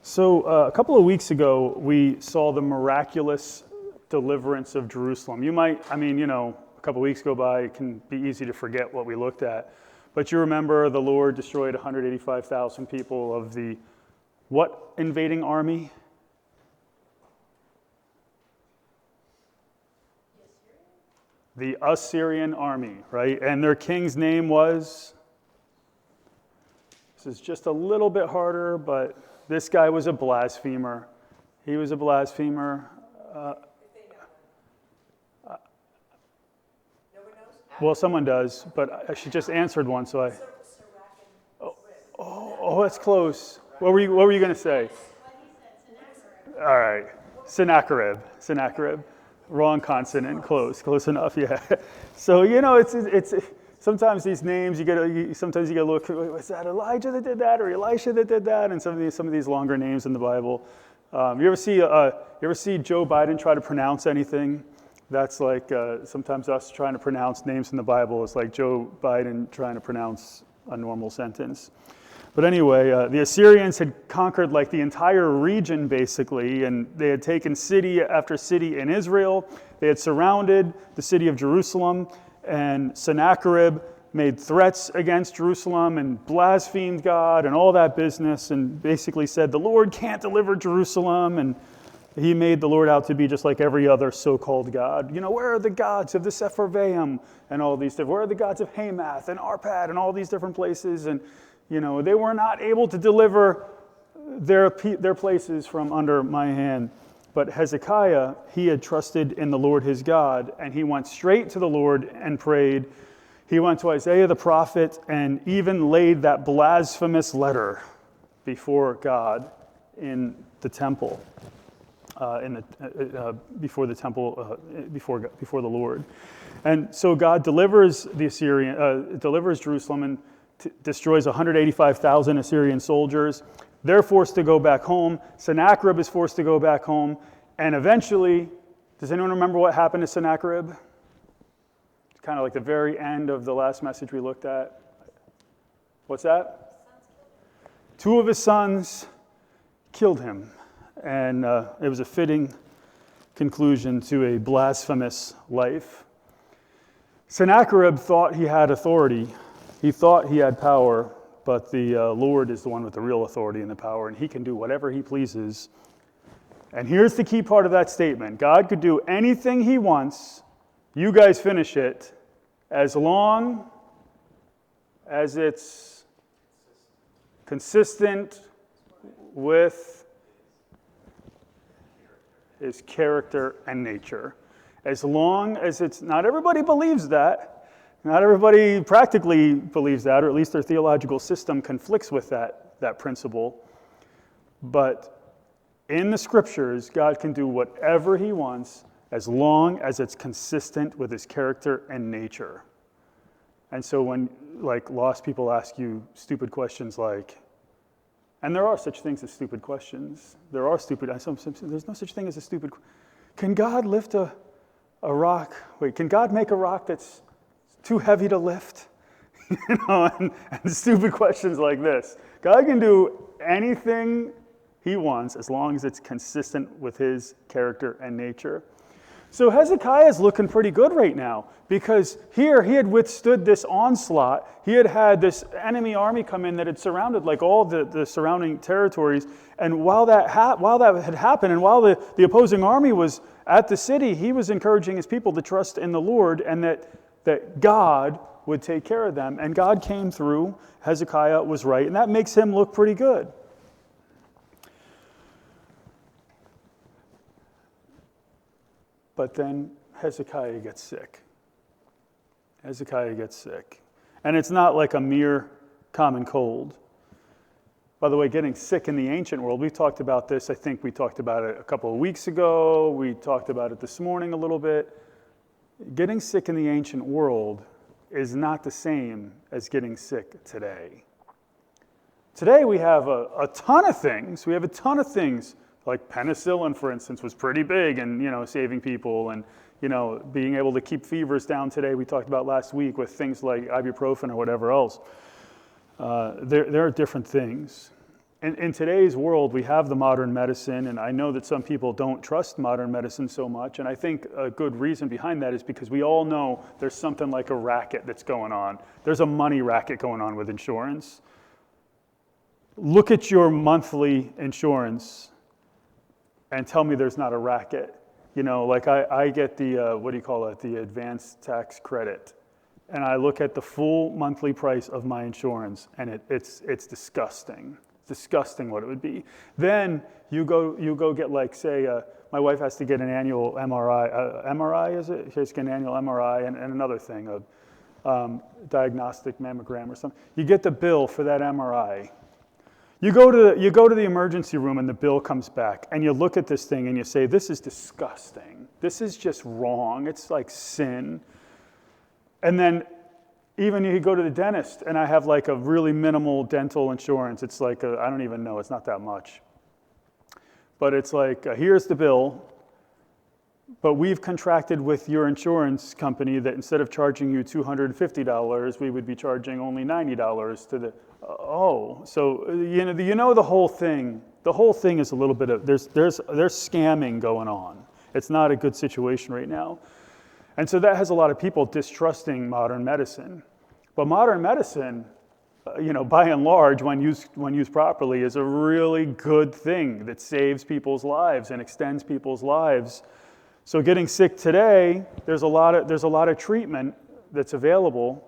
So a couple of weeks ago, we saw the miraculous deliverance of Jerusalem. A couple of weeks go by, it can be easy to forget what we looked at. But you remember the Lord destroyed 185,000 people of the what invading army? The Assyrian army, right? And their king's name was, this is just a little bit harder, but this guy was a blasphemer. He was a blasphemer. Well, someone does, but she just answered one, so I. Oh, that's close. What were you going to say? All right, Sennacherib. Wrong consonant. Close enough. Yeah. So it's sometimes these names sometimes you get a look. Was that Elijah that did that, or Elisha that did that? And some of these longer names in the Bible. You ever see Joe Biden try to pronounce anything? That's like sometimes us trying to pronounce names in the Bible is like Joe Biden trying to pronounce a normal sentence. But anyway, the Assyrians had conquered like the entire region basically, and they had taken city after city in Israel. They had surrounded the city of Jerusalem, and Sennacherib made threats against Jerusalem and blasphemed God and all that business, and basically said the Lord can't deliver Jerusalem, and he made the Lord out to be just like every other so-called God. Where are the gods of the Sepharvaim and all these different? Where are the gods of Hamath and Arpad and all these different places? And they were not able to deliver their places from under my hand. But Hezekiah, he had trusted in the Lord his God, and he went straight to the Lord and prayed. He went to Isaiah the prophet and even laid that blasphemous letter before God in the temple. Before the temple, before the Lord, and so God delivers delivers Jerusalem and destroys 185,000 Assyrian soldiers. They're forced to go back home. Sennacherib is forced to go back home, and eventually, does anyone remember what happened to Sennacherib? It's kind of like the very end of the last message we looked at. What's that? 2 of his sons killed him. And it was a fitting conclusion to a blasphemous life. Sennacherib thought he had authority. He thought he had power, but the Lord is the one with the real authority and the power, and he can do whatever he pleases. And here's the key part of that statement. God could do anything he wants. You guys finish it as long as it's consistent with his character and nature. As long as it's, not everybody believes that, not everybody practically believes that, or at least their theological system conflicts with that principle. But in the scriptures, God can do whatever he wants as long as it's consistent with his character and nature. And so when lost people ask you stupid questions like, and there are such things as stupid questions. There are stupid, there's no such thing as a stupid, can God lift a rock? Can God make a rock that's too heavy to lift? And stupid questions like this. God can do anything he wants as long as it's consistent with his character and nature. So Hezekiah is looking pretty good right now, because here he had withstood this onslaught. He had had this enemy army come in that had surrounded all the surrounding territories. And while that had happened, and while the opposing army was at the city, he was encouraging his people to trust in the Lord, and that God would take care of them. And God came through. Hezekiah was right, and that makes him look pretty good. But then Hezekiah gets sick. And it's not like a mere common cold. By the way, getting sick in the ancient world, we talked about this. I think we talked about it a couple of weeks ago. We talked about it this morning a little bit. Getting sick in the ancient world is not the same as getting sick today. Today we have a ton of things. Like penicillin, for instance, was pretty big in, saving people, and, being able to keep fevers down today. We talked about last week with things like ibuprofen or whatever else. There are different things. in today's world, we have the modern medicine, and I know that some people don't trust modern medicine so much, and I think a good reason behind that is because we all know there's something like a racket that's going on. There's a money racket going on with insurance. Look at your monthly insurance and tell me there's not a racket. You know, like I get the, the advanced tax credit. And I look at the full monthly price of my insurance, and it's disgusting. Disgusting what it would be. Then you go get, like, say, my wife has to get an annual MRI. MRI, is it? She has to get an annual MRI and another thing, a diagnostic mammogram or something. You get the bill for that MRI. You go to the emergency room and the bill comes back, and you look at this thing and you say, this is disgusting. This is just wrong. It's like sin. And then even you go to the dentist, and I have like a really minimal dental insurance. It's like, I don't even know, it's not that much. But it's like, here's the bill, but we've contracted with your insurance company that instead of charging you $250, we would be charging only $90 to the, so you know the whole thing. The whole thing is a little bit of, there's scamming going on. It's not a good situation right now. And so that has a lot of people distrusting modern medicine. But modern medicine, by and large, when used properly, is a really good thing that saves people's lives and extends people's lives. So getting sick today, there's a lot of treatment that's available,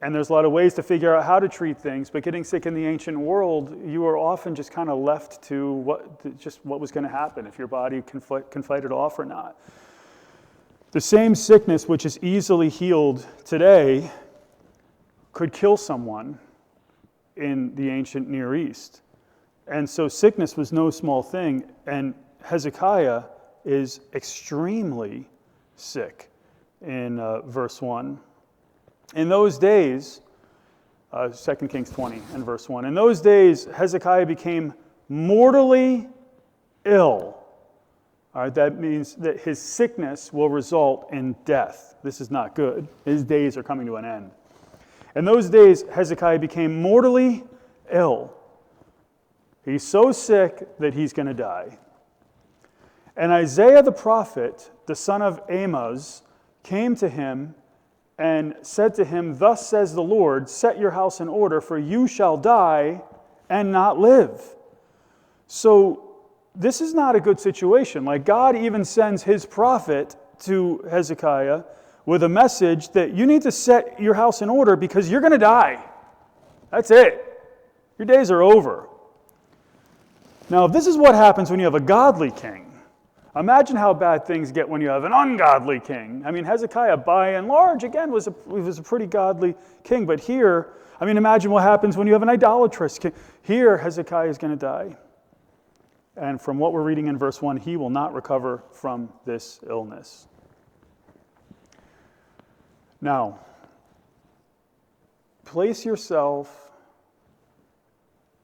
and there's a lot of ways to figure out how to treat things. But getting sick in the ancient world, you were often just kind of left to what was going to happen, if your body can fight it off or not. The same sickness which is easily healed today could kill someone in the ancient Near East. And so sickness was no small thing, and Hezekiah is extremely sick in verse 1. In those days, 2 Kings 20 and verse 1, in those days Hezekiah became mortally ill. All right, that means that his sickness will result in death. This is not good. His days are coming to an end. In those days, Hezekiah became mortally ill. He's so sick that he's going to die. And Isaiah the prophet, the son of Amoz, came to him and said to him, "Thus says the Lord, set your house in order, for you shall die and not live." So this is not a good situation. Like, God even sends his prophet to Hezekiah with a message that you need to set your house in order because you're going to die. That's it. Your days are over. Now, if this is what happens when you have a godly king, imagine how bad things get when you have an ungodly king. I mean, Hezekiah, by and large, again, was a pretty godly king. But here, imagine what happens when you have an idolatrous king. Here, Hezekiah is going to die. And from what we're reading in verse 1, he will not recover from this illness. Now, place yourself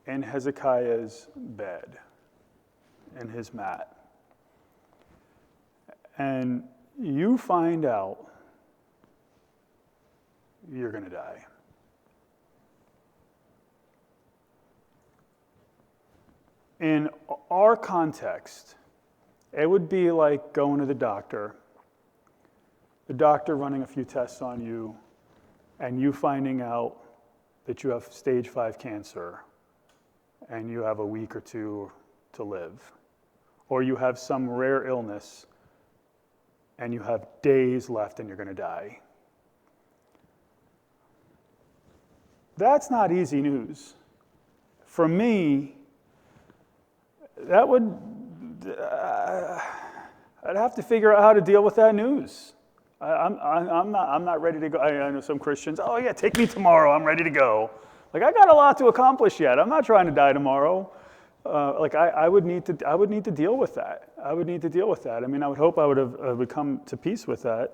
in Hezekiah's bed, in his mat, and you find out you're going to die. In our context, it would be like going to the doctor running a few tests on you, and you finding out that you have stage 5 cancer, and you have a week or two to live. Or you have some rare illness, and you have days left and you're going to die. That's not easy news. For me, that would, I'd have to figure out how to deal with that news. I'm not ready to go. I know some Christians, oh yeah, take me tomorrow, I'm ready to go. Like, I got a lot to accomplish yet. I'm not trying to die tomorrow. I would need to deal with that. I would hope I would come to peace with that.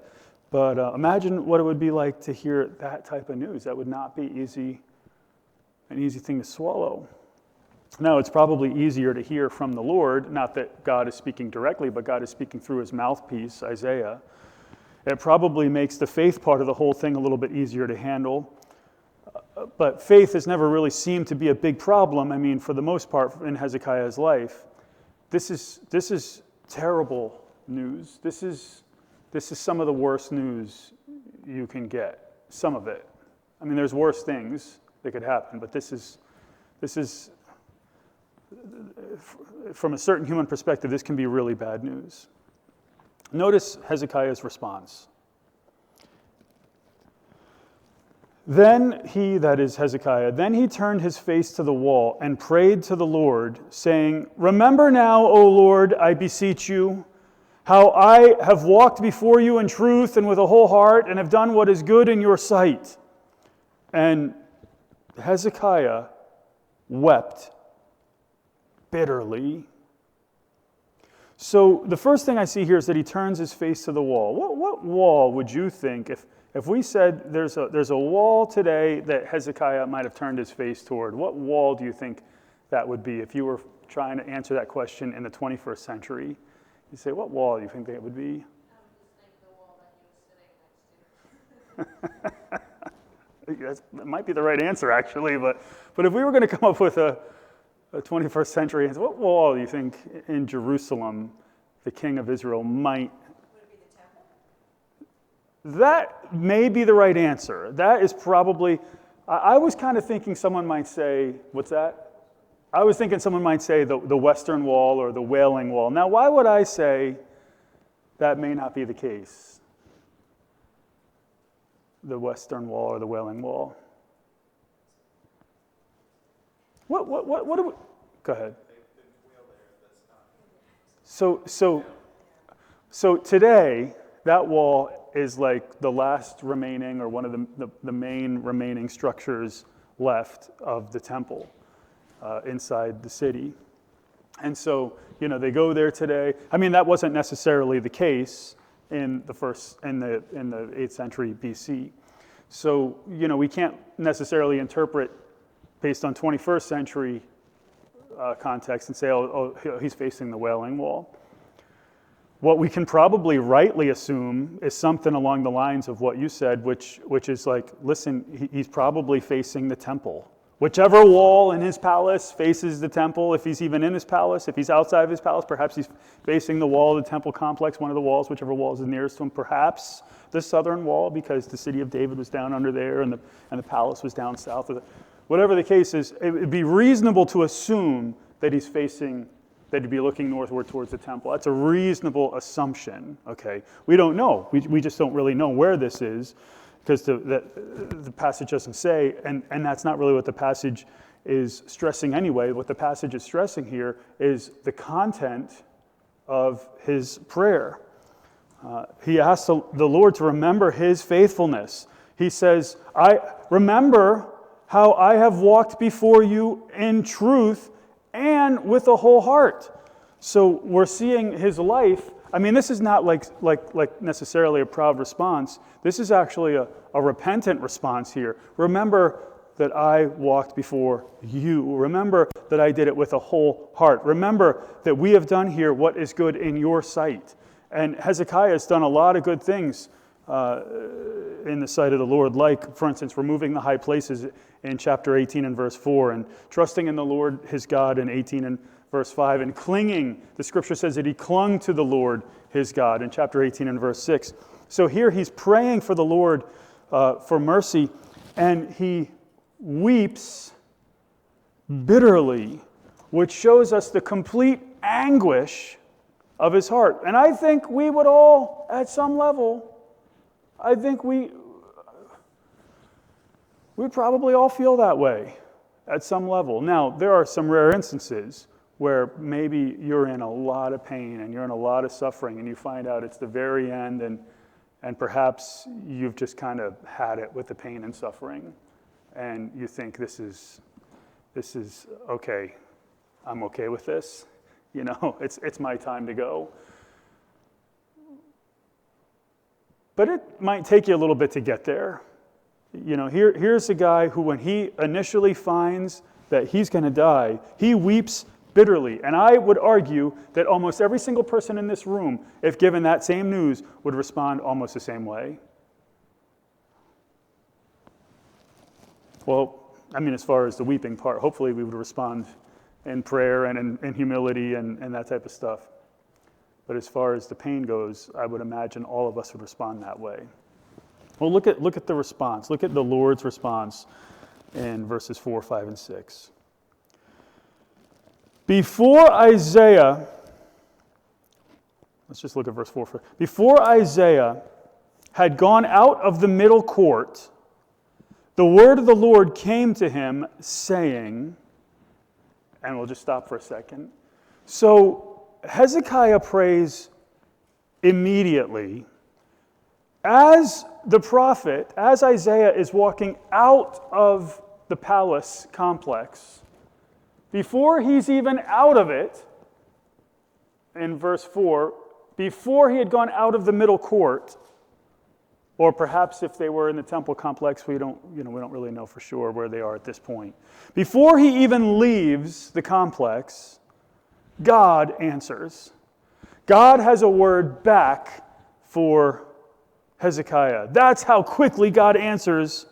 But imagine what it would be like to hear that type of news. That would not be an easy thing to swallow. Now, it's probably easier to hear from the Lord, not that God is speaking directly, but God is speaking through his mouthpiece, Isaiah. It probably makes the faith part of the whole thing a little bit easier to handle. but faith has never really seemed to be a big problem. I mean, for the most part in Hezekiah's life, this is terrible news. This is some of the worst news you can get. Some of it. I mean, there's worse things that could happen, but this is from a certain human perspective, this can be really bad news. Notice Hezekiah's response. Then he, that is Hezekiah, then he turned his face to the wall and prayed to the Lord, saying, "Remember now, O Lord, I beseech you, how I have walked before you in truth and with a whole heart, and have done what is good in your sight." And Hezekiah wept bitterly. So the first thing I see here is that he turns his face to the wall. What wall would you think, if we said there's a wall today that Hezekiah might have turned his face toward, what wall do you think that would be if you were trying to answer that question in the 21st century? You say, what wall do you think that would be? I would just think the wall that he was sitting next to. That might be the right answer, actually, but if we were going to come up with a 21st century answer, what wall do you think in Jerusalem the king of Israel might? Would it be the temple? That may be the right answer. That is probably, I was kind of thinking someone might say, what's that? I was thinking someone might say the Western Wall or the Wailing Wall. Now, why would I say that may not be the case? The Western Wall or the Wailing Wall. What do we, go ahead. So today, that wall is like the last remaining, or one of the main remaining structures left of the temple inside the city. And so, they go there today. I mean, that wasn't necessarily the case in the 8th century BC. So, we can't necessarily interpret based on 21st century context and say, oh, he's facing the Wailing Wall. What we can probably rightly assume is something along the lines of what you said, which is like, listen, he's probably facing the temple. Whichever wall in his palace faces the temple, if he's even in his palace, if he's outside of his palace, perhaps he's facing the wall of the temple complex, one of the walls, whichever wall is nearest to him, perhaps the southern wall, because the city of David was down under there and the palace was down south of it. Whatever the case is, it would be reasonable to assume that that he'd be looking northward towards the temple. That's a reasonable assumption, okay? We don't know. We just don't really know where this is, because the passage doesn't say, and that's not really what the passage is stressing anyway. What the passage is stressing here is the content of his prayer. He asks the Lord to remember his faithfulness. He says, I remember how I have walked before you in truth and with a whole heart. So we're seeing his life. I mean, this is not like necessarily a proud response. This is actually a repentant response here. Remember that I walked before you. Remember that I did it with a whole heart. Remember that we have done here what is good in your sight. And Hezekiah has done a lot of good things in the sight of the Lord, like, for instance, removing the high places in chapter 18 and verse 4, and trusting in the Lord his God in 18 and verse 5, and clinging. The scripture says that he clung to the Lord his God in chapter 18 and verse 6. So here he's praying for the Lord for mercy, and he weeps bitterly, which shows us the complete anguish of his heart. And I think we would all, at some level, I think we probably all feel that way at some level. Now, there are some rare instances where maybe you're in a lot of pain and you're in a lot of suffering, and you find out it's the very end, and perhaps you've just kind of had it with the pain and suffering, and you think this is okay. I'm okay with this. It's my time to go. But it might take you a little bit to get there. Here's a guy who, when he initially finds that he's going to die, he weeps bitterly. And I would argue that almost every single person in this room, if given that same news, would respond almost the same way. Well, I mean, as far as the weeping part, hopefully we would respond in prayer and in humility and that type of stuff. But as far as the pain goes, I would imagine all of us would respond that way. Well, look at the response. Look at the Lord's response in verses 4, 5, and 6. Before Isaiah, let's just look at verse 4 first. Before Isaiah had gone out of the middle court, the word of the Lord came to him, saying, and we'll just stop for a second. So Hezekiah prays immediately. As the prophet, as Isaiah is walking out of the palace complex, before he's even out of it, in verse 4, before he had gone out of the middle court, or perhaps if they were in the temple complex, we don't really know for sure where they are at this point. Before he even leaves the complex, God answers. God has a word back for Hezekiah. That's how quickly God answers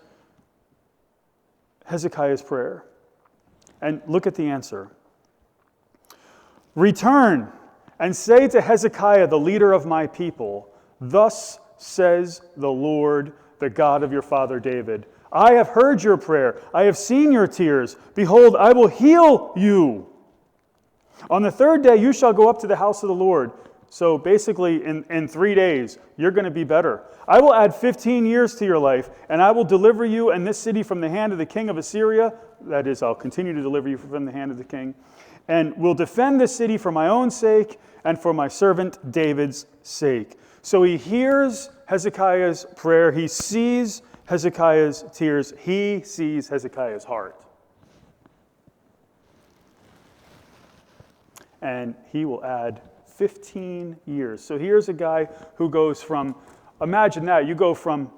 Hezekiah's prayer. And look at the answer. Return and say to Hezekiah, the leader of my people, thus says the Lord, the God of your father David, I have heard your prayer. I have seen your tears. Behold, I will heal you. On the third day, you shall go up to the house of the Lord. So basically, in 3 days, you're going to be better. I will add 15 years to your life, and I will deliver you and this city from the hand of the king of Assyria. That is, I'll continue to deliver you from the hand of the king. And will defend this city for my own sake and for my servant David's sake. So he hears Hezekiah's prayer. He sees Hezekiah's tears. He sees Hezekiah's heart. And he will add 15 years. So here's a guy who goes from, imagine that, you go from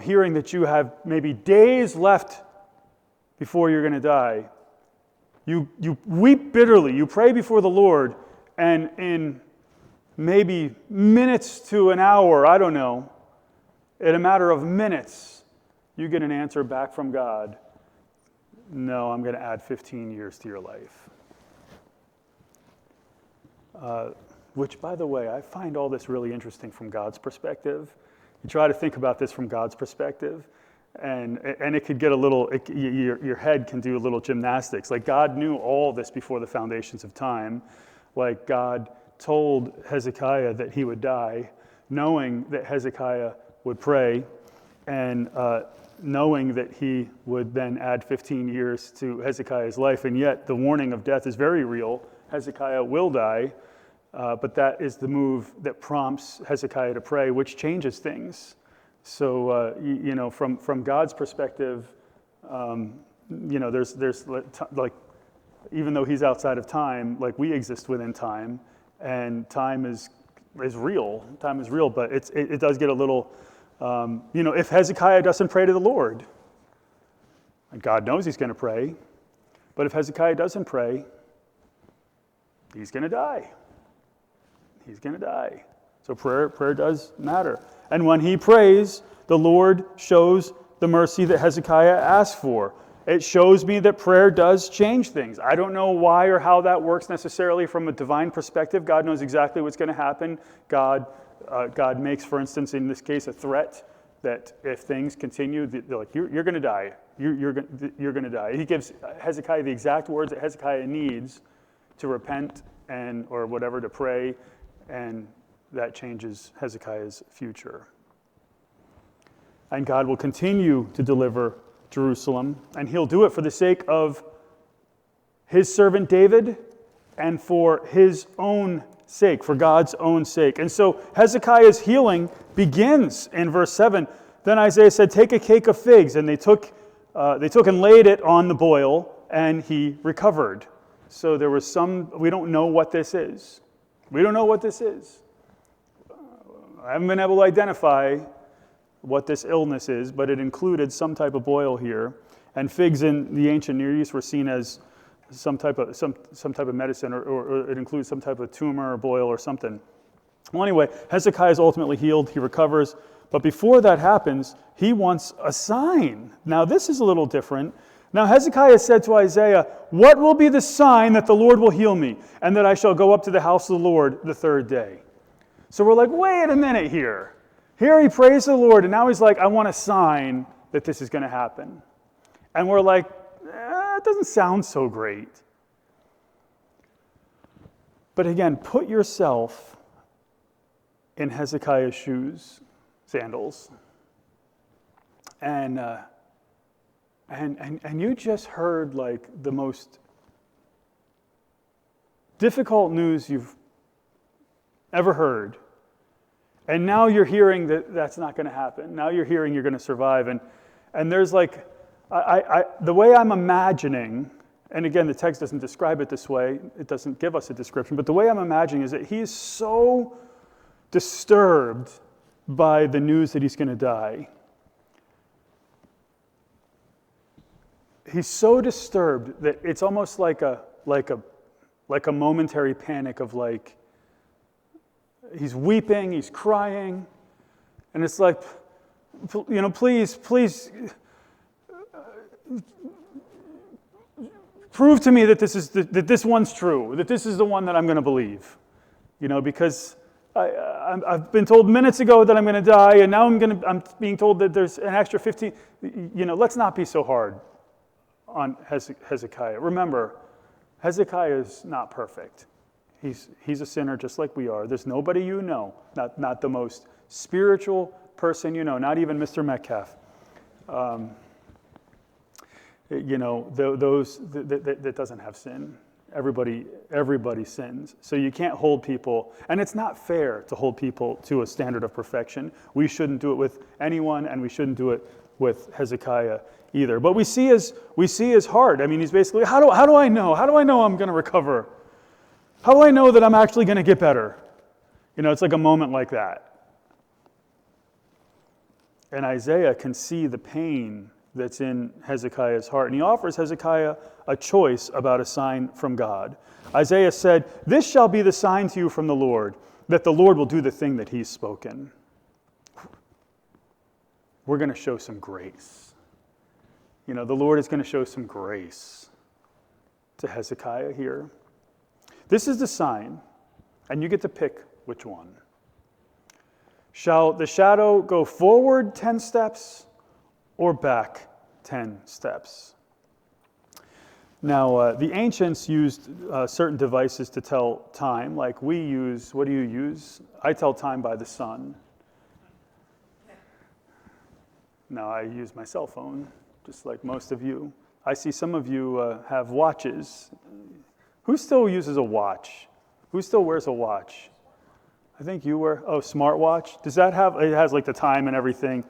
hearing that you have maybe days left before you're going to die. You weep bitterly. You pray before the Lord, and in maybe minutes to an hour, I don't know, in a matter of minutes, you get an answer back from God. No, I'm going to add 15 years to your life. Which, by the way, I find all this really interesting from God's perspective. You try to think about this from God's perspective, and it could get a little, your head can do a little gymnastics. Like, God knew all this before the foundations of time. Like, God told Hezekiah that he would die, knowing that Hezekiah would pray, and knowing that he would then add 15 years to Hezekiah's life. And yet, the warning of death is very real. Hezekiah will die, but that is the move that prompts Hezekiah to pray, which changes things. So, from God's perspective, there's like, even though he's outside of time, like we exist within time, and time is real. Time is real, but it does get a little, if Hezekiah doesn't pray to the Lord, and God knows he's going to pray, but if Hezekiah doesn't pray, he's going to die. He's going to die. So prayer does matter. And when he prays, the Lord shows the mercy that Hezekiah asked for. It shows me that prayer does change things. I don't know why or how that works necessarily from a divine perspective. God knows exactly what's going to happen. God makes, for instance, in this case, a threat that if things continue, they're like, you're going to die. You're going to die. He gives Hezekiah the exact words that Hezekiah needs to repent or whatever, to pray, and that changes Hezekiah's future. And God will continue to deliver Jerusalem, and he'll do it for the sake of his servant David and for his own sake, for God's own sake. And so Hezekiah's healing begins in verse 7. Then Isaiah said, take a cake of figs, and they took and laid it on the boil, and he recovered. So there was we don't know what this is. We don't know what this is. I haven't been able to identify what this illness is, but it included some type of boil here. And figs in the ancient Near East were seen as some type of medicine, or it includes some type of tumor or boil or something. Well, anyway, Hezekiah is ultimately healed. He recovers, But before that happens, he wants a sign. Now this is a little different. Now Hezekiah said to Isaiah, "What will be the sign that the Lord will heal me, and that I shall go up to the house of the Lord the third day?" So we're like, wait a minute here. Here he prays the Lord, and now he's like, I want a sign that this is going to happen. And we're like, it doesn't sound so great. But again, put yourself in Hezekiah's shoes, sandals, and you just heard like the most difficult news you've ever heard. And now you're hearing that that's not going to happen. Now you're hearing you're going to survive. And there's like, the way I'm imagining, and again, the text doesn't describe it this way. It doesn't give us a description. But the way I'm imagining is that he's so disturbed by the news that he's going to die. He's so disturbed that it's almost like a momentary panic of like, he's weeping, he's crying, and it's like, please, prove to me that that this one's true, that this is the one that I'm going to believe, because I've been told minutes ago that I'm going to die, and now I'm being told that there's an extra 15. Let's not be so hard on Hezekiah. Remember, Hezekiah is not perfect. He's a sinner just like we are. There's nobody not the most spiritual person not even Mr. Metcalf. Those that doesn't have sin. Everybody sins. So you can't hold people, and it's not fair to hold people to a standard of perfection. We shouldn't do it with anyone, and we shouldn't do it with Hezekiah either. But we see his heart. I mean, he's basically, how do I know? How do I know I'm going to recover? How do I know that I'm actually going to get better? It's like a moment like that. And Isaiah can see the pain that's in Hezekiah's heart. And he offers Hezekiah a choice about a sign from God. Isaiah said, "This shall be the sign to you from the Lord, that the Lord will do the thing that he's spoken." We're going to show some grace. The Lord is going to show some grace to Hezekiah here. This is the sign, and you get to pick which one. Shall the shadow go forward 10 steps or back 10 steps? Now, the ancients used certain devices to tell time, like we use, what do you use? I tell time by the sun. Now, I use my cell phone, just like most of you. I see some of you have watches. Who still uses a watch? Who still wears a watch? I think you wear, smartwatch. Does that it has like the time and everything,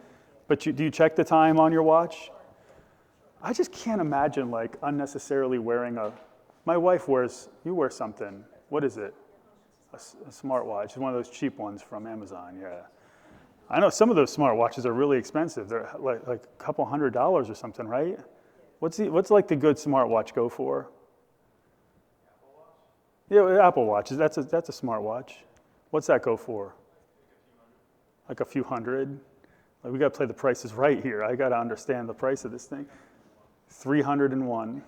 but do you check the time on your watch? I just can't imagine like unnecessarily wearing my wife you wear something. What is it? A smartwatch. It's one of those cheap ones from Amazon, yeah. I know some of those smartwatches are really expensive. They're like a couple $100 or something, right? What's like the good smartwatch go for? Yeah, Apple Watch. That's a smartwatch. What's that go for? Like a few hundred? Like we got to play the prices right here. I got to understand the price of this thing. 301.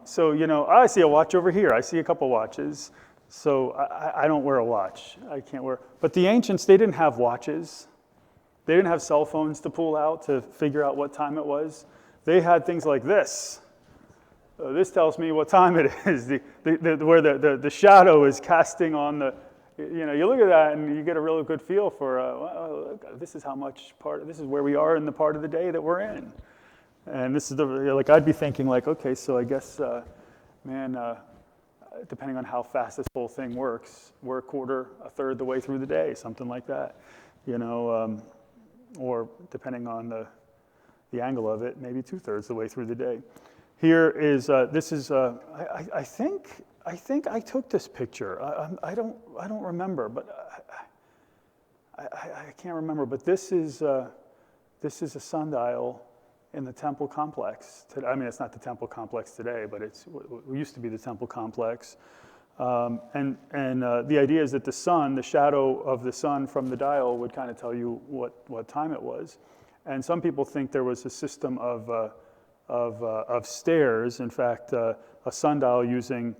So, I see a watch over here. I see a couple watches. So I don't wear a watch. I can't wear. But the ancients, they didn't have watches. They didn't have cell phones to pull out to figure out what time it was. They had things like this. This tells me what time it is, where the shadow is casting on the, you look at that and you get a real good feel for, this is this is where we are in the part of the day that we're in. And this is I'd be thinking like, okay, so I guess, depending on how fast this whole thing works, we're a third the way through the day, something like that, or depending on the angle of it, maybe 2/3 the way through the day. Here is I think I took this picture. I don't remember, but I can't remember. But this is a sundial in the temple complex. I mean, it's not the temple complex today, but it used to be the temple complex. The idea is that the sun, the shadow of the sun from the dial would kind of tell you what time it was. And some people think there was a system of stairs. In fact, a sundial using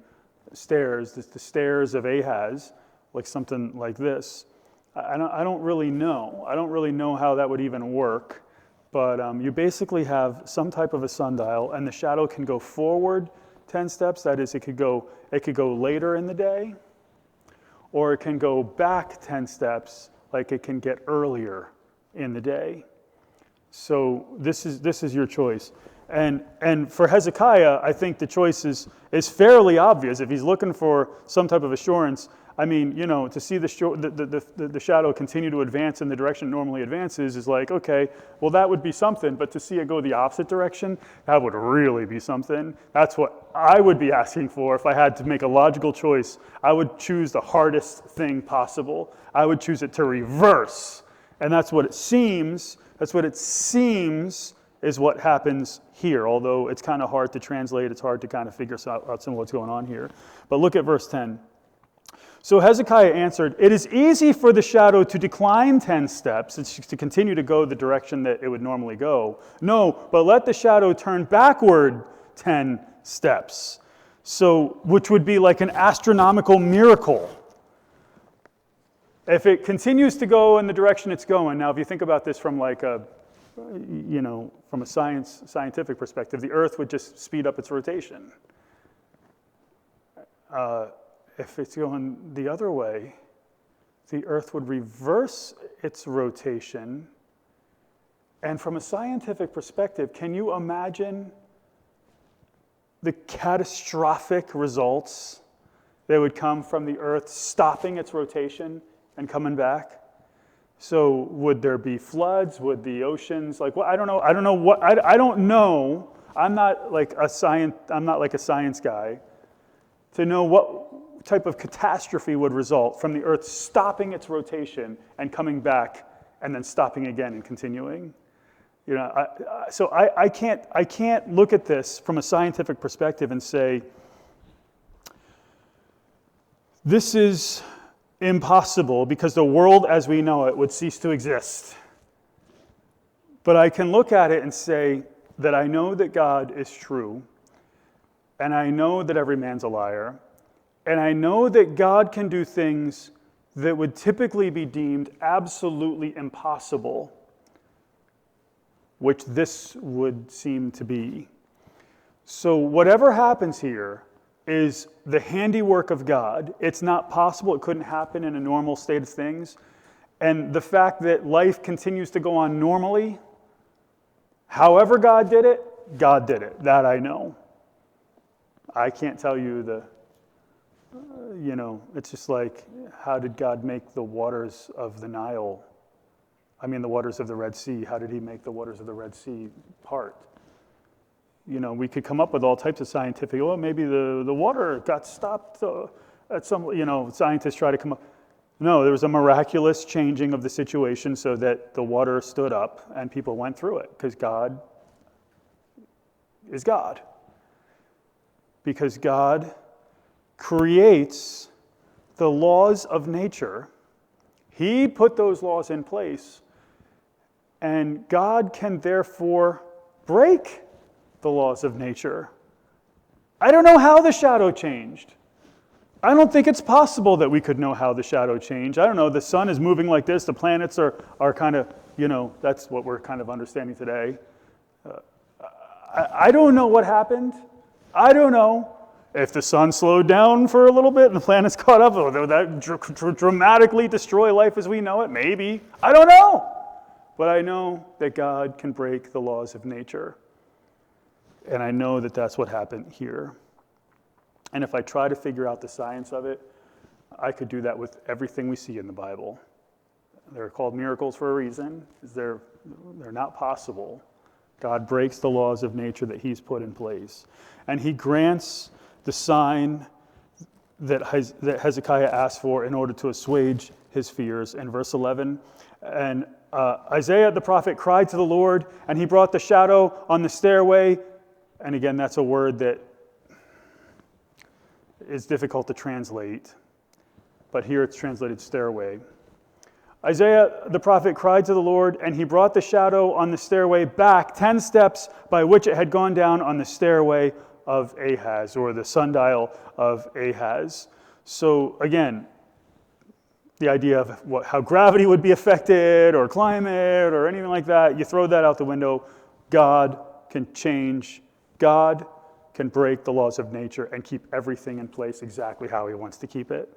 stairs, the stairs of Ahaz, like something like this. I don't really know. I don't really know how that would even work. But you basically have some type of a sundial, and the shadow can go forward 10 steps. That is, it could go later in the day, or it can go back 10 steps, like it can get earlier in the day. So this is your choice. And for Hezekiah, I think the choice is fairly obvious. If he's looking for some type of assurance, I mean, to see the shadow continue to advance in the direction it normally advances is like, okay, well, that would be something. But to see it go the opposite direction, that would really be something. That's what I would be asking for if I had to make a logical choice. I would choose the hardest thing possible. I would choose it to reverse. And that's what it seems. That's what it seems is what happens here, although it's kind of hard to translate. It's hard to kind of figure out some of what's going on here. But look at verse 10. So Hezekiah answered, "It is easy for the shadow to decline 10 steps, it's to continue to go the direction that it would normally go. No, but let the shadow turn backward 10 steps." So, which would be like an astronomical miracle. If it continues to go in the direction it's going, now if you think about this from like from a scientific perspective, the Earth would just speed up its rotation. If it's going the other way, the Earth would reverse its rotation. And from a scientific perspective, can you imagine the catastrophic results that would come from the Earth stopping its rotation and coming back? So would there be floods? Would the oceans, like, well, I don't know. I don't know. I'm not like a science guy to know what type of catastrophe would result from the Earth stopping its rotation and coming back and then stopping again and continuing. So I can't look at this from a scientific perspective and say, this is impossible because the world as we know it would cease to exist. But I can look at it and say that I know that God is true, and I know that every man's a liar, and I know that God can do things that would typically be deemed absolutely impossible, which this would seem to be. So whatever happens here is the handiwork of God. It's not possible. It couldn't happen in a normal state of things. And the fact that life continues to go on normally, however God did it. That I know. I can't tell you it's just like, how did God make the waters of the Nile? I mean, the waters of the Red Sea. How did he make the waters of the Red Sea part? We could come up with all types of scientific, maybe the water got stopped at some, scientists try to come up. No, there was a miraculous changing of the situation so that the water stood up and people went through it because God is God. Because God creates the laws of nature. He put those laws in place, and God can therefore break the laws of nature. I don't know how the shadow changed. I don't think it's possible that we could know how the shadow changed. I don't know, the sun is moving like this, the planets are kind of, that's what we're kind of understanding today. I don't know what happened. I don't know. If the sun slowed down for a little bit and the planets caught up, would that dramatically destroy life as we know it? Maybe. I don't know. But I know that God can break the laws of nature. And I know that that's what happened here. And if I try to figure out the science of it, I could do that with everything we see in the Bible. They're called miracles for a reason. They're not possible. God breaks the laws of nature that he's put in place. And he grants the sign that Hezekiah asked for in order to assuage his fears. In verse 11, and Isaiah the prophet cried to the Lord, and he brought the shadow on the stairway. And again, that's a word that is difficult to translate, but here it's translated stairway. Isaiah the prophet cried to the Lord, and he brought the shadow on the stairway back 10 steps by which it had gone down on the stairway of Ahaz, or the sundial of Ahaz. So again, the idea of how gravity would be affected, or climate, or anything like that, you throw that out the window. God can change. God can break the laws of nature and keep everything in place exactly how he wants to keep it.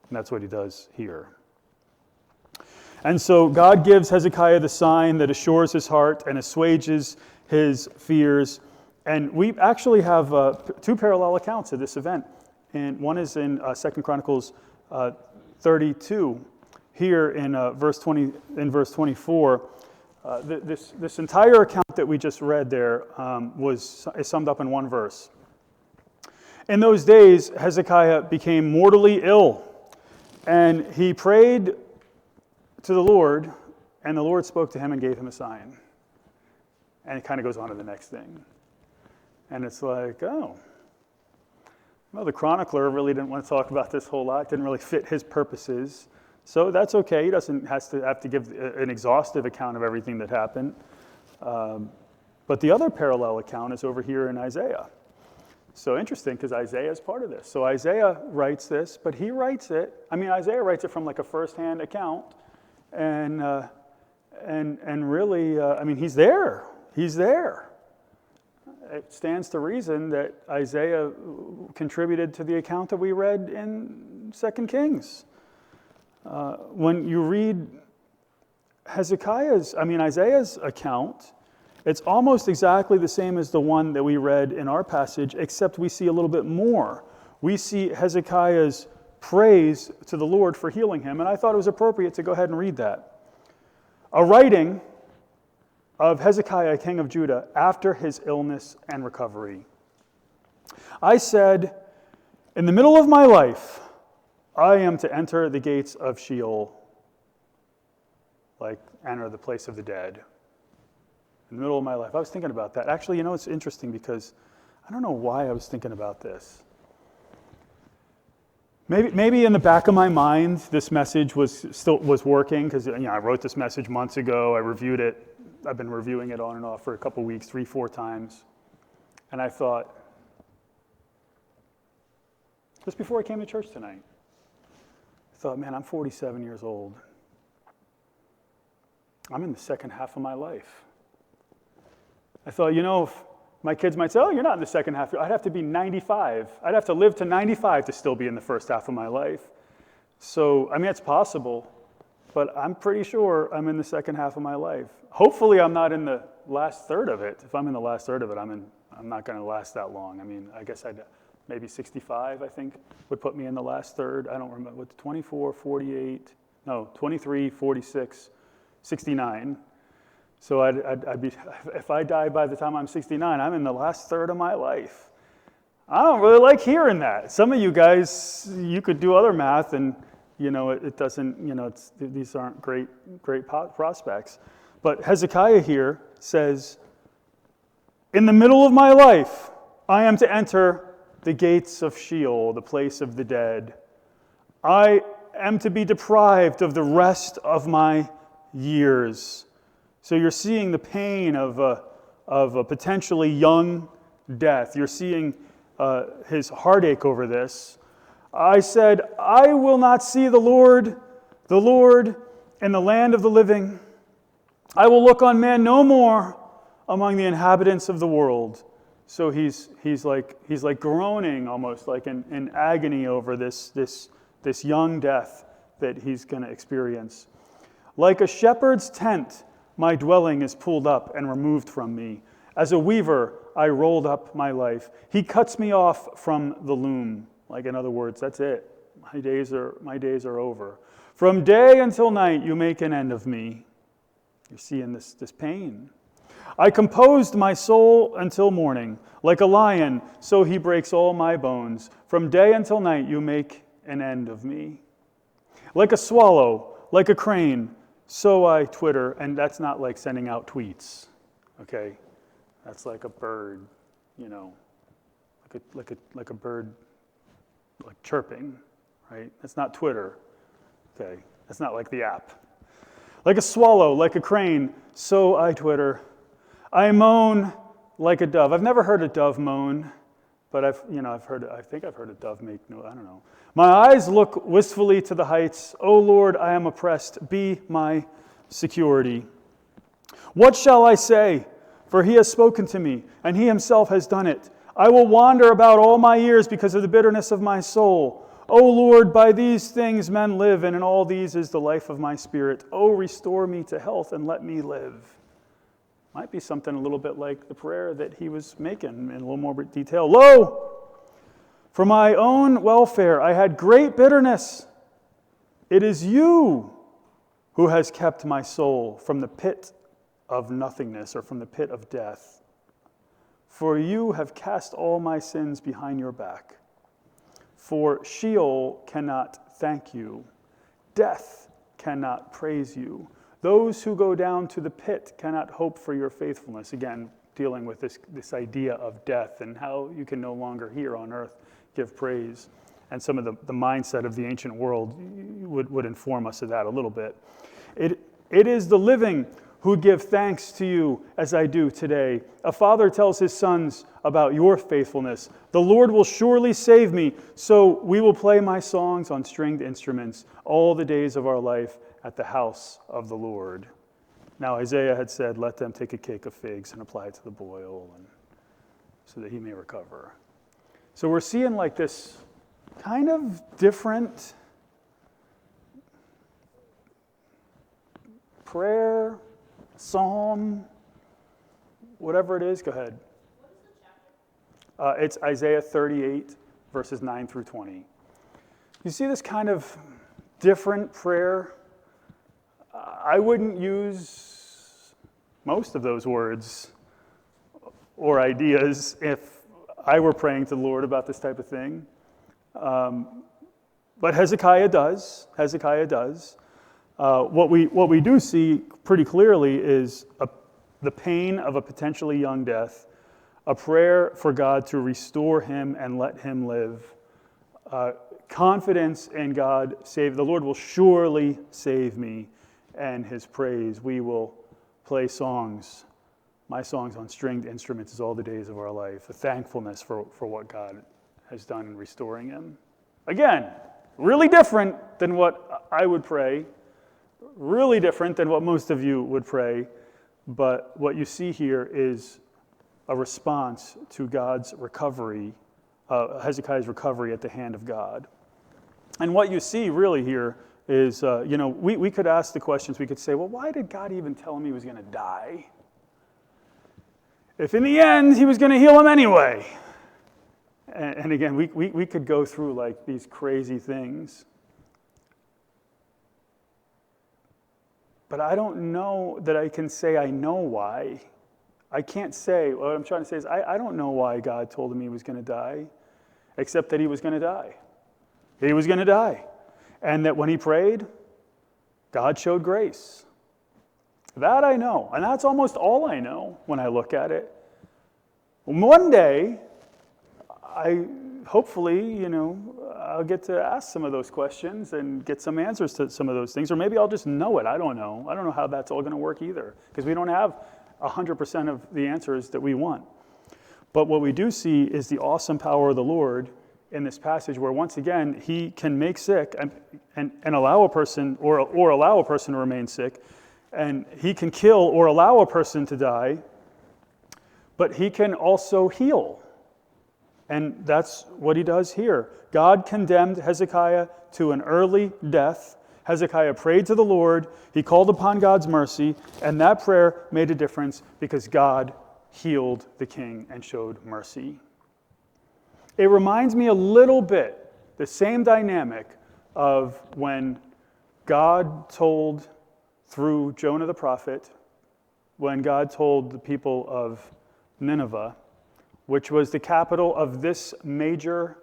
And that's what he does here. And so God gives Hezekiah the sign that assures his heart and assuages his fears. And we actually have two parallel accounts of this event. And one is in 2 Chronicles 32. Here in verse 24, this entire account that we just read there is summed up in one verse. In those days, Hezekiah became mortally ill, and he prayed to the Lord, and the Lord spoke to him and gave him a sign. And it kind of goes on to the next thing. And it's like, oh. Well, the chronicler really didn't want to talk about this whole lot. Didn't really fit his purposes. So that's okay. He doesn't have to give an exhaustive account of everything that happened. But the other parallel account is over here in Isaiah. So interesting, because Isaiah is part of this. So Isaiah writes this, but he writes it. Isaiah writes it from like a first-hand account. And really, he's there. He's there. It stands to reason that Isaiah contributed to the account that we read in 2 Kings. When you read Isaiah's account, it's almost exactly the same as the one that we read in our passage, except we see a little bit more. We see Hezekiah's praise to the Lord for healing him, and I thought it was appropriate to go ahead and read that. A writing of Hezekiah, king of Judah, after his illness and recovery. I said, in the middle of my life, I am to enter the gates of Sheol, like enter the place of the dead. In the middle of my life. I was thinking about that. Actually, it's interesting because I don't know why I was thinking about this. Maybe in the back of my mind, this message was working because I wrote this message months ago. I reviewed it. I've been reviewing it on and off for a couple weeks, 3-4 times. And I thought, just before I came to church tonight, I thought, man, I'm 47 years old. I'm in the second half of my life. I thought, if my kids might say, oh, you're not in the second half. I'd have to be 95. I'd have to live to 95 to still be in the first half of my life. So, it's possible, but I'm pretty sure I'm in the second half of my life. Hopefully, I'm not in the last third of it. If I'm in the last third of it, I'm not going to last that long. I guess maybe 65, I think, would put me in the last third. I don't remember, what's 24, 48, no, 23, 46, 69. So I'd be, if I die by the time I'm 69, I'm in the last third of my life. I don't really like hearing that. Some of you guys, you could do other math and, it doesn't, these aren't great prospects. But Hezekiah here says, in the middle of my life, I am to enter the gates of Sheol, the place of the dead. I am to be deprived of the rest of my years. So you're seeing the pain of a potentially young death. You're seeing his heartache over this. I said, I will not see the Lord in the land of the living. I will look on man no more among the inhabitants of the world. So he's like groaning almost like in agony over this young death that he's going to experience. Like a shepherd's tent, my dwelling is pulled up and removed from me. As a weaver, I rolled up my life. He cuts me off from the loom. Like, in other words, that's it. My days are over. From day until night, you make an end of me. You're seeing this pain. I composed my soul until morning. Like a lion, so he breaks all my bones. From day until night, you make an end of me. Like a swallow, like a crane, so I twitter, and that's not like sending out tweets, okay? That's like a bird, like a bird like chirping, right? It's not Twitter, okay? That's not like the app. Like a swallow, like a crane, so I twitter. I moan like a dove. I've never heard a dove moan, but I think I've heard a dove make no, I don't know. My eyes look wistfully to the heights. O Lord, I am oppressed. Be my security. What shall I say? For he has spoken to me, and he himself has done it. I will wander about all my years because of the bitterness of my soul. O Lord, by these things men live, and in all these is the life of my spirit. O restore me to health and let me live. Might be something a little bit like the prayer that he was making in a little more detail. Lo, for my own welfare I had great bitterness. It is you who has kept my soul from the pit of nothingness, or from the pit of death. For you have cast all my sins behind your back. For Sheol cannot thank you. Death cannot praise you. Those who go down to the pit cannot hope for your faithfulness. Again, dealing with this idea of death and how you can no longer here on earth give praise. And some of the mindset of the ancient world would inform us of that a little bit. It is the living who give thanks to you as I do today. A father tells his sons about your faithfulness. The Lord will surely save me, so we will play my songs on stringed instruments all the days of our life at the house of the Lord. Now Isaiah had said, let them take a cake of figs and apply it to the boil, and so that he may recover. So we're seeing like this kind of different prayer, psalm, whatever it is. Go ahead. What is the chapter? It's Isaiah 38, verses 9 through 20. You see this kind of different prayer? I wouldn't use most of those words or ideas if I were praying to the Lord about this type of thing. But Hezekiah does. Hezekiah does. What we do see pretty clearly is the pain of a potentially young death, a prayer for God to restore him and let him live, confidence in God, the Lord will surely save me, and his praise. We will play songs, my songs on stringed instruments is all the days of our life, a thankfulness for what God has done in restoring him. Again, really different than what I would pray, really different than what most of you would pray, but what you see here is a response to God's recovery, Hezekiah's recovery at the hand of God. And what you see really here is, we could ask the questions, we could say, well, why did God even tell him he was going to die? If in the end he was going to heal him anyway. And again, we could go through like these crazy things. But I don't know that I can say I know why. I can't say, what I'm trying to say is I don't know why God told him he was going to die, except that he was going to die. He was going to die. And that when he prayed, God showed grace. That I know. And that's almost all I know when I look at it. One day, hopefully, I'll get to ask some of those questions and get some answers to some of those things. Or maybe I'll just know it. I don't know. I don't know how that's all going to work either. Because we don't have 100% of the answers that we want. But what we do see is the awesome power of the Lord in this passage, where once again he can make sick and allow a person or allow a person to remain sick, and he can kill or allow a person to die, but he can also heal. And that's what he does here. God condemned Hezekiah to an early death. Hezekiah prayed to the Lord, he called upon God's mercy, and that prayer made a difference because God healed the king and showed mercy. It reminds me a little bit, the same dynamic of when God told, through Jonah the prophet, when God told the people of Nineveh, which was the capital of this major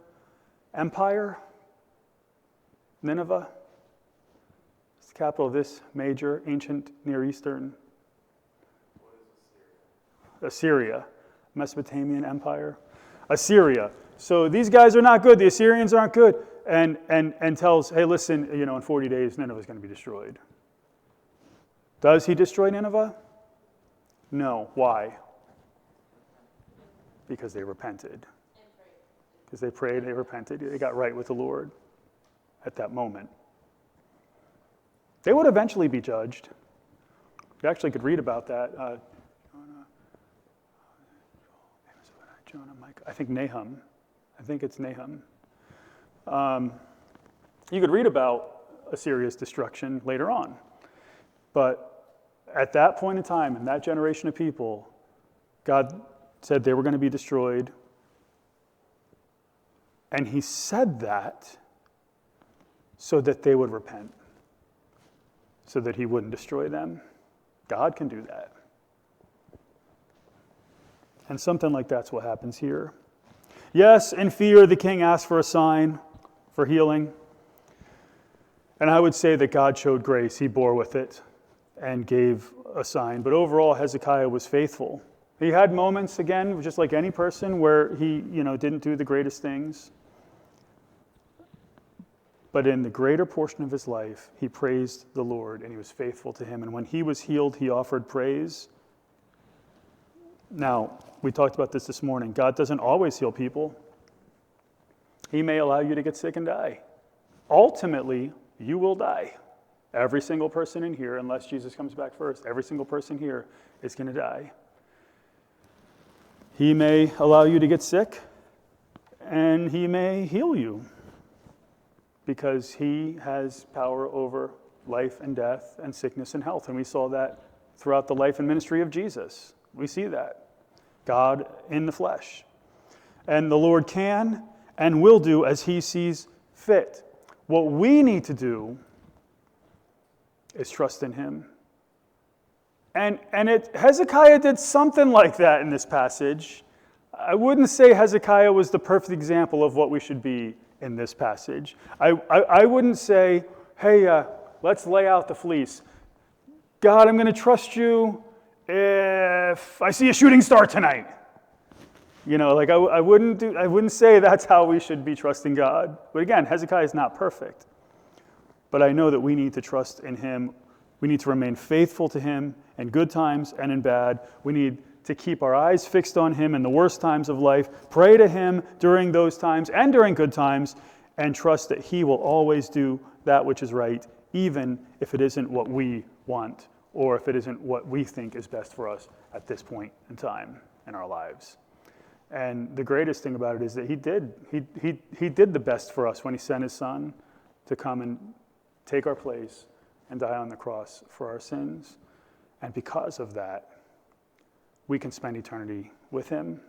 empire, Nineveh, it's the capital of this major ancient Near Eastern, Assyria, Mesopotamian empire, Assyria. So these guys are not good. The Assyrians aren't good. And tells, hey, listen, in 40 days, Nineveh is going to be destroyed. Does he destroy Nineveh? No. Why? Because they repented. Because they prayed, they repented, they got right with the Lord at that moment. They would eventually be judged. You actually could read about that. Jonah, Micah, I think Nahum. I think it's Nahum. You could read about Assyria's destruction later on. But at that point in time, in that generation of people, God said they were going to be destroyed. And he said that so that they would repent, so that he wouldn't destroy them. God can do that. And something like that's what happens here. Yes, in fear, the king asked for a sign for healing. And I would say that God showed grace. He bore with it and gave a sign. But overall, Hezekiah was faithful. He had moments, again, just like any person, where he, didn't do the greatest things. But in the greater portion of his life, he praised the Lord and he was faithful to him. And when he was healed, he offered praise. Now, we talked about this morning. God doesn't always heal people. He may allow you to get sick and die. Ultimately, you will die. Every single person in here, unless Jesus comes back first, every single person here is going to die. He may allow you to get sick, and he may heal you, because he has power over life and death and sickness and health. And we saw that throughout the life and ministry of Jesus. We see that. God in the flesh. And the Lord can and will do as he sees fit. What we need to do is trust in him. And Hezekiah did something like that in this passage. I wouldn't say Hezekiah was the perfect example of what we should be in this passage. I wouldn't say, hey, let's lay out the fleece. God, I'm going to trust you if I see a shooting star tonight. I wouldn't say that's how we should be trusting God. But again, Hezekiah is not perfect. But I know that we need to trust in him. We need to remain faithful to him in good times and in bad. We need to keep our eyes fixed on him in the worst times of life, pray to him during those times and during good times, and trust that he will always do that which is right, even if it isn't what we want or if it isn't what we think is best for us at this point in time in our lives. And the greatest thing about it is that he did the best for us when he sent his son to come and take our place and die on the cross for our sins. And because of that, we can spend eternity with him.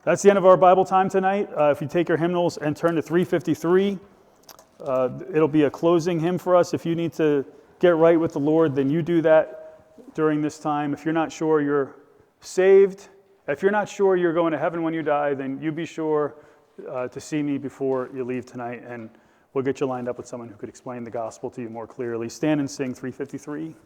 That's the end of our Bible time tonight. If you take your hymnals and turn to 353, it'll be a closing hymn for us. If you need to get right with the Lord, then you do that during this time. If you're not sure you're saved, if you're not sure you're going to heaven when you die, then you be sure to see me before you leave tonight, and we'll get you lined up with someone who could explain the gospel to you more clearly. Stand and sing 353.